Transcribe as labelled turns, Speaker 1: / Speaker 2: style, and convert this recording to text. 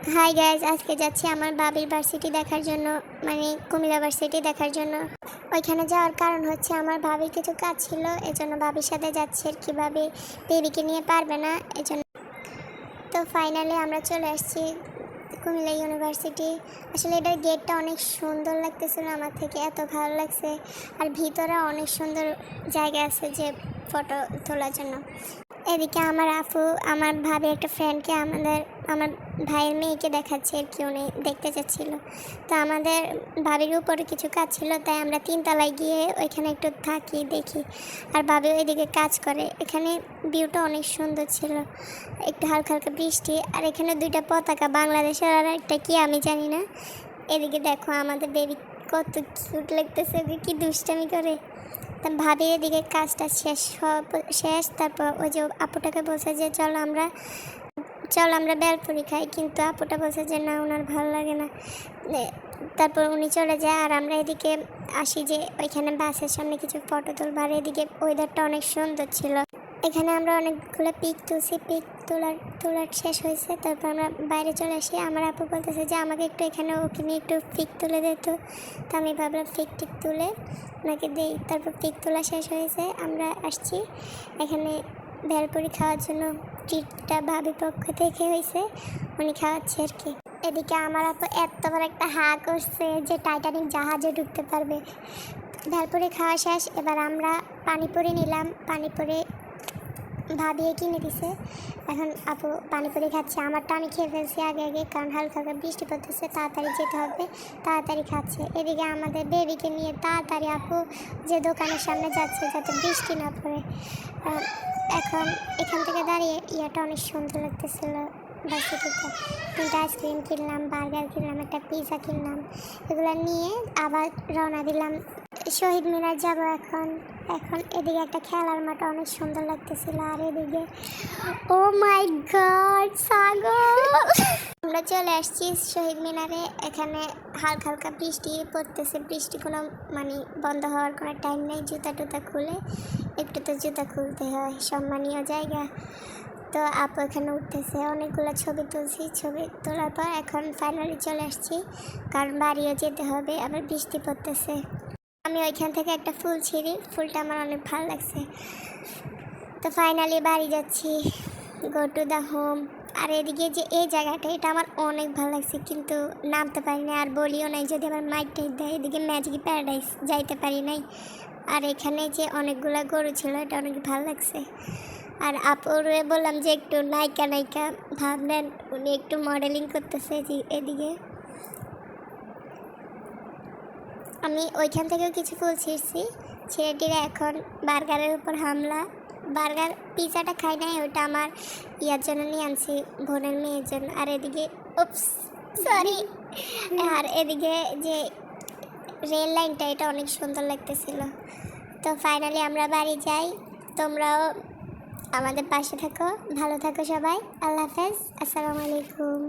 Speaker 1: Hi guys, আজকে যাচ্ছি আমার বাবির ভার্সিটি দেখার জন্য, মানে কুমিল্লা ভার্সিটি দেখার জন্য। ওইখানে যাওয়ার কারণ হচ্ছে আমার ভাবির কিছু কাজ ছিল, এজন্য ভাবির সাথে যাচ্ছি। আর কি ভাবি বেবিকে নিয়ে পারবে না, এজন্য। তো ফাইনালি আমরা চলে আসছি কুমিল্লা ইউনিভার্সিটি। আসলে এটার গেটটা অনেক সুন্দর লাগতেছিল, আমার থেকে এত ভালো লাগছে। আর ভিতরে অনেক সুন্দর জায়গা আছে যে ফটো তোলার জন্য। এদিকে আমার আপু আমার ভাবি একটা ফ্রেন্ডকে আমার ভাইয়ের মেয়েকে দেখাচ্ছে, আর কি উনি দেখতে চাচ্ছিল। তো আমাদের ভাবির উপরে কিছু কাজ ছিল, তাই আমরা 3 তলায় গিয়ে ওইখানে একটু থাকি, দেখি। আর ভাবি ওইদিকে কাজ করে। এখানে ভিউটা অনেক সুন্দর ছিল, একটু হালকা হালকা বৃষ্টি। আর এখানে 2টা পতাকা, বাংলাদেশের আর একটা কি আমি জানি না। এদিকে দেখো আমাদের বেবি কত কিউট লাগতেছে, কি দুষ্টামি করে। তা ভাবি এদিকে কাজটা শেষ। তারপর ওই যে আপুটাকে বলছে যে চল আমরা বেলপুরি খাই, কিন্তু আপুটা বলছে যে না, ওনার ভালো লাগে না। তারপর উনি চলে যায়, আর আমরা এদিকে আসি যে ওইখানে বাসের সামনে কিছু ফটো তুলবার। এদিকে ওয়েদারটা অনেক সুন্দর ছিল। এখানে আমরা অনেকগুলো পিক তুলছি, তোলার শেষ হয়েছে। তারপর আমরা বাইরে চলে আসি। আমার আপু বলতেছে যে আমাকে একটু এখানে ওকে নিয়ে একটু পিক তুলে দিত। তো আমি ভাবলাম টিক তুলে ওনাকে দিই। তারপর পিক তোলা শেষ হয়েছে, আমরা আসছি এখানে ভেলপুরি খাওয়ার জন্য। ট্রিটটা ভাবির পক্ষ থেকে হয়েছে, উনি খাওয়াচ্ছে আর কি। এদিকে আমার আপু এত বড় একটা হা করছে যে টাইটানিক জাহাজে ঢুকতে পারবে। ভেলপুরি খাওয়া শেষ, এবার আমরা পানিপুরি নিলাম। পানিপুরি ভাবিয়ে কিনে দিছে। এখন আপু পানিপুরি খাচ্ছে, আমারটা আমি খেয়ে ফেলছি আগে, কারণ হালকা হালকা বৃষ্টি পড়তেছে, তাড়াতাড়ি যেতে হবে, তাড়াতাড়ি খাচ্ছে। এদিকে আমাদের বেবিকে নিয়ে তাড়াতাড়ি আপু যে দোকানের সামনে যাচ্ছে, যাতে বৃষ্টি না পড়ে। এখন এখান থেকে দাঁড়িয়ে ইয়াটা অনেক সুন্দর লাগতেছিল। ভার্সিটিতে 2টা আইসক্রিম কিনলাম, বার্গার কিনলাম, একটা পিৎজা কিনলাম। এগুলো নিয়ে আবার রওনা দিলাম শহীদ মিনার যাব। এখন এদিকে একটা খেলার মাঠ অনেক সুন্দর লাগতেছিল। আর এদিকে ও মাই গড সাগর, আমরা চলে আসছি শহীদ মিনারে। এখানে হালকা হালকা বৃষ্টি পড়তেছে। বৃষ্টি কোনো মানে বন্ধ হওয়ার কোনো টাইম নেই। জুতা খুলে একটু তো জুতা খুলতে হয়, সম্মানীয় জায়গা। তো আপু এখানে উঠতেছে, অনেকগুলো ছবি তুলছি। ছবি তোলার পর এখন ফাইনালি চলে আসছি, কারণ বাড়িও যেতে হবে, আবার বৃষ্টি পড়তেছে। আমি ওইখান থেকে একটা ফুল ছিঁড়ি, ফুলটা আমার অনেক ভালো লাগছে। তো ফাইনালি বাড়ি যাচ্ছি, গো টু দ্য হোম। আর এদিকে যে এই জায়গাটা, এটা আমার অনেক ভালো লাগছে, কিন্তু নামতে পারি না। আর বলিও নাই, যদি আমার মাইকটাই দেয়। এদিকে ম্যাজিক প্যারাডাইস যাইতে পারি নাই। আর এখানে যে অনেকগুলো গরু ছিল, এটা অনেক ভালো লাগছে। আর আপুরে বললাম যে একটু নায়িকা ভাবলেন, উনি একটু মডেলিং করতেছে। এদিকে আমি ওইখান থেকেও কিছু ফুল ছিঁড়ছি। ছেলেটিরা এখন বার্গারের উপর হামলা। বার্গার পিৎজাটা খাই নাই, ওইটা আমার ইয়ার জন্য নিয়ে আনছি, বোনের মেয়ের জন্য। আর এদিকে সরি। আর এদিকে যে রেল লাইনটা, এটা অনেক সুন্দর লাগতেছিল। তো ফাইনালি আমরা বাড়ি যাই। তোমরাও আমাদের পাশে থাকো, ভালো থাকো সবাই। আল্লাহ হাফেজ, আসসালামু আলাইকুম।